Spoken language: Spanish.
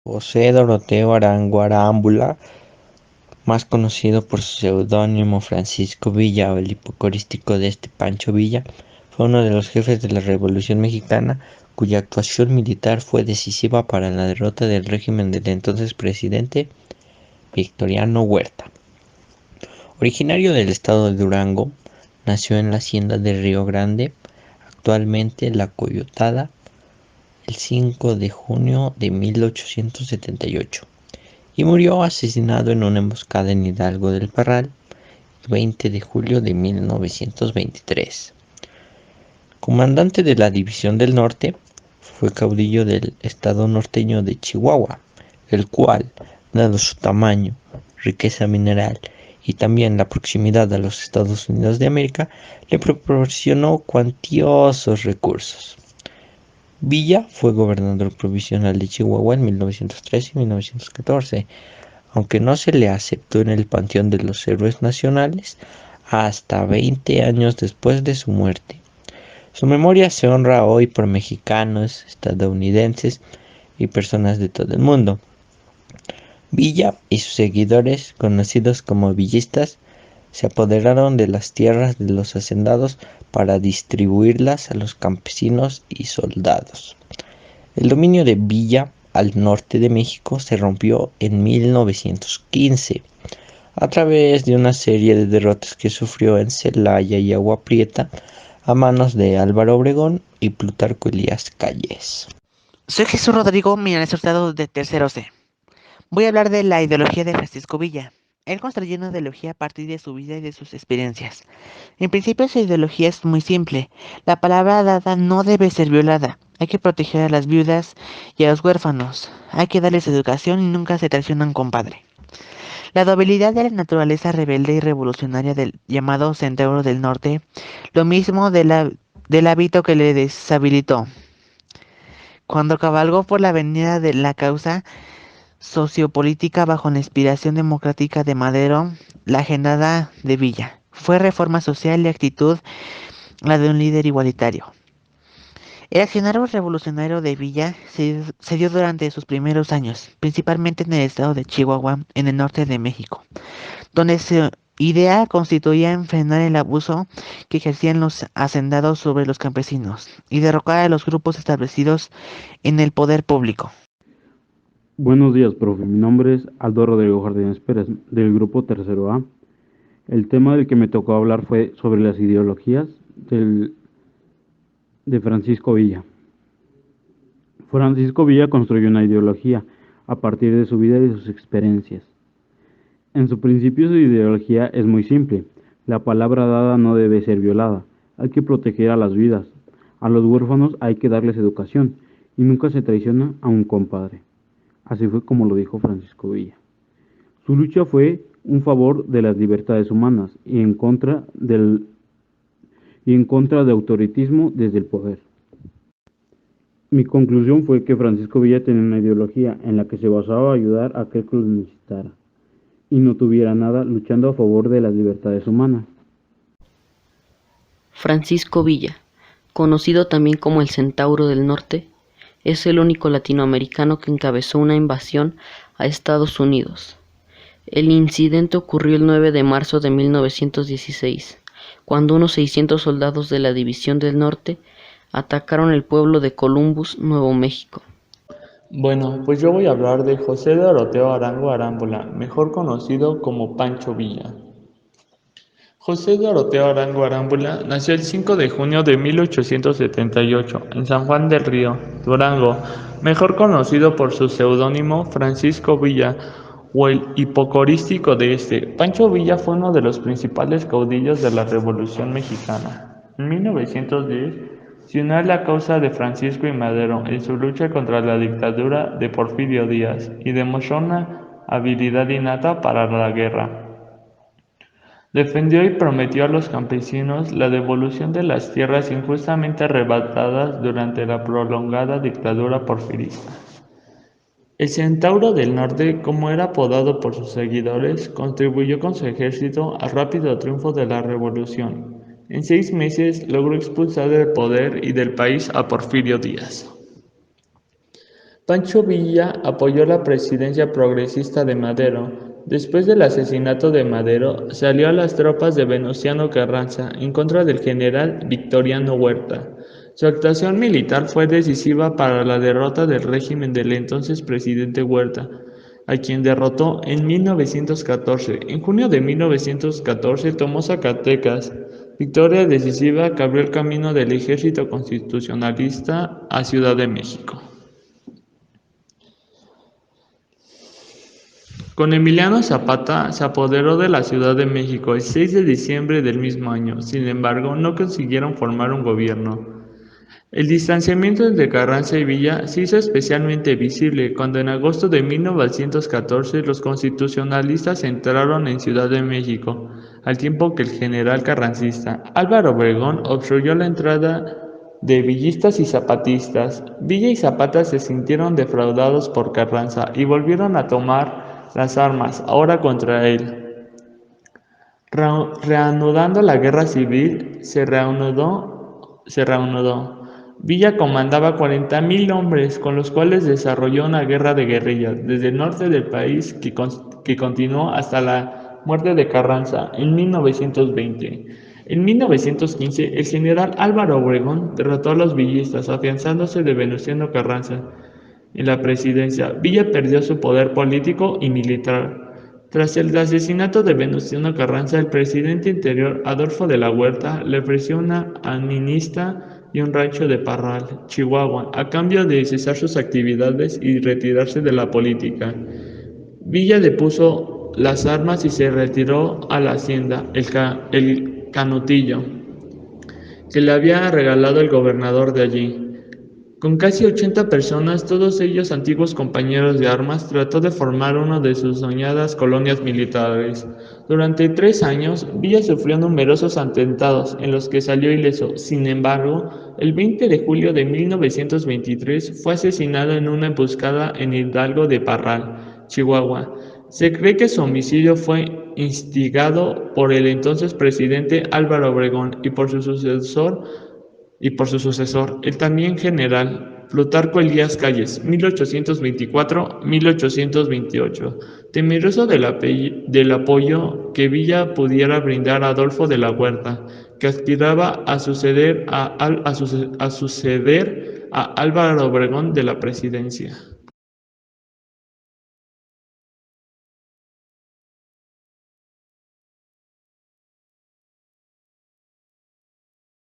José Doroteo Arango Arámbula, más conocido por su seudónimo Francisco Villa o el hipocorístico de este Pancho Villa, fue uno de los jefes de la Revolución Mexicana cuya actuación militar fue decisiva para la derrota del régimen del entonces presidente Victoriano Huerta. Originario del estado de Durango, nació en la hacienda de Río Grande, actualmente La Coyotada, el 5 de junio de 1878 y murió asesinado en una emboscada en Hidalgo del Parral el 20 de julio de 1923. Comandante de la División del Norte, fue caudillo del estado norteño de Chihuahua, el cual, dado su tamaño, riqueza mineral y también la proximidad a los Estados Unidos de América, le proporcionó cuantiosos recursos. Villa fue gobernador provisional de Chihuahua en 1913 y 1914, aunque no se le aceptó en el panteón de los héroes nacionales hasta 20 años después de su muerte. Su memoria se honra hoy por mexicanos, estadounidenses y personas de todo el mundo. Villa y sus seguidores, conocidos como villistas, se apoderaron de las tierras de los hacendados para distribuirlas a los campesinos y soldados. El dominio de Villa al norte de México se rompió en 1915 a través de una serie de derrotas que sufrió en Celaya y Agua Prieta a manos de Álvaro Obregón y Plutarco Elías Calles. Soy Jesús Rodrigo, milanés hurtado de Tercero C. Voy a hablar de la ideología de Francisco Villa. Él construyó una ideología a partir de su vida y de sus experiencias. En principio su ideología es muy simple. La palabra dada no debe ser violada. Hay que proteger a las viudas y a los huérfanos. Hay que darles educación y nunca se traiciona a un compadre. La debilidad de la naturaleza rebelde y revolucionaria del llamado Centauro del Norte, lo mismo del hábito que le deshabilitó. Cuando cabalgó por la avenida de la causa sociopolítica bajo la inspiración democrática de Madero, la agendada de Villa fue reforma social y actitud la de un líder igualitario. El accionario revolucionario de Villa se dio durante sus primeros años, principalmente en el estado de Chihuahua, en el norte de México, donde su idea constituía en frenar el abuso que ejercían los hacendados sobre los campesinos y derrocar a los grupos establecidos en el poder público. Buenos días, profe. Mi nombre es Aldo Rodrigo Jardines Pérez, del grupo Tercero A. El tema del que me tocó hablar fue sobre las ideologías de Francisco Villa. Francisco Villa construyó una ideología a partir de su vida y de sus experiencias. En su principio su ideología es muy simple. La palabra dada no debe ser violada. Hay que proteger a las vidas. A los huérfanos hay que darles educación y nunca se traiciona a un compadre. Así fue como lo dijo Francisco Villa. Su lucha fue un favor de las libertades humanas y en contra de autoritarismo desde el poder. Mi conclusión fue que Francisco Villa tenía una ideología en la que se basaba en ayudar a aquel que lo necesitara y no tuviera nada luchando a favor de las libertades humanas. Francisco Villa, conocido también como el Centauro del Norte, es el único latinoamericano que encabezó una invasión a Estados Unidos. El incidente ocurrió el 9 de marzo de 1916, cuando unos 600 soldados de la División del Norte atacaron el pueblo de Columbus, Nuevo México. Bueno, pues yo voy a hablar de José Doroteo Arango Arámbula, mejor conocido como Pancho Villa. José Doroteo Arango Arámbula nació el 5 de junio de 1878 en San Juan del Río, Durango, mejor conocido por su seudónimo Francisco Villa o el hipocorístico de este. Pancho Villa fue uno de los principales caudillos de la Revolución Mexicana. En 1910 se unió a la causa de Francisco y Madero en su lucha contra la dictadura de Porfirio Díaz y demostró una habilidad innata para la guerra. Defendió y prometió a los campesinos la devolución de las tierras injustamente arrebatadas durante la prolongada dictadura porfirista. El Centauro del Norte, como era apodado por sus seguidores, contribuyó con su ejército al rápido triunfo de la revolución. En 6 meses logró expulsar del poder y del país a Porfirio Díaz. Pancho Villa apoyó la presidencia progresista de Madero. Después del asesinato de Madero, se alió a las tropas de Venustiano Carranza en contra del general Victoriano Huerta. Su actuación militar fue decisiva para la derrota del régimen del entonces presidente Huerta, a quien derrotó en 1914. En junio de 1914 tomó Zacatecas, victoria decisiva que abrió el camino del ejército constitucionalista a Ciudad de México. Con Emiliano Zapata se apoderó de la Ciudad de México el 6 de diciembre del mismo año. Sin embargo, no consiguieron formar un gobierno. El distanciamiento entre Carranza y Villa se hizo especialmente visible cuando en agosto de 1914 los constitucionalistas entraron en Ciudad de México, al tiempo que el general carrancista Álvaro Obregón obstruyó la entrada de villistas y zapatistas. Villa y Zapata se sintieron defraudados por Carranza y volvieron a tomar las armas, ahora contra él. Reanudando la guerra civil, se reanudó. Villa comandaba 40,000 hombres, con los cuales desarrolló una guerra de guerrillas desde el norte del país que continuó hasta la muerte de Carranza en 1920. En 1915, el general Álvaro Obregón derrotó a los villistas, afianzándose de Venustiano Carranza en la presidencia. Villa perdió su poder político y militar. Tras el asesinato de Venustiano Carranza, el presidente interior Adolfo de la Huerta le ofreció una administra y un rancho de Parral, Chihuahua, a cambio de cesar sus actividades y retirarse de la política. Villa depuso las armas y se retiró a la hacienda, el Canutillo, que le había regalado el gobernador de allí. Con casi 80 personas, todos ellos antiguos compañeros de armas, trató de formar una de sus soñadas colonias militares. Durante 3 años, Villa sufrió numerosos atentados en los que salió ileso. Sin embargo, el 20 de julio de 1923 fue asesinado en una emboscada en Hidalgo de Parral, Chihuahua. Se cree que su homicidio fue instigado por el entonces presidente Álvaro Obregón y por su sucesor, el también general Plutarco Elías Calles, 1824-1828, temeroso del apoyo que Villa pudiera brindar a Adolfo de la Huerta, que aspiraba a suceder a Álvaro Obregón de la presidencia.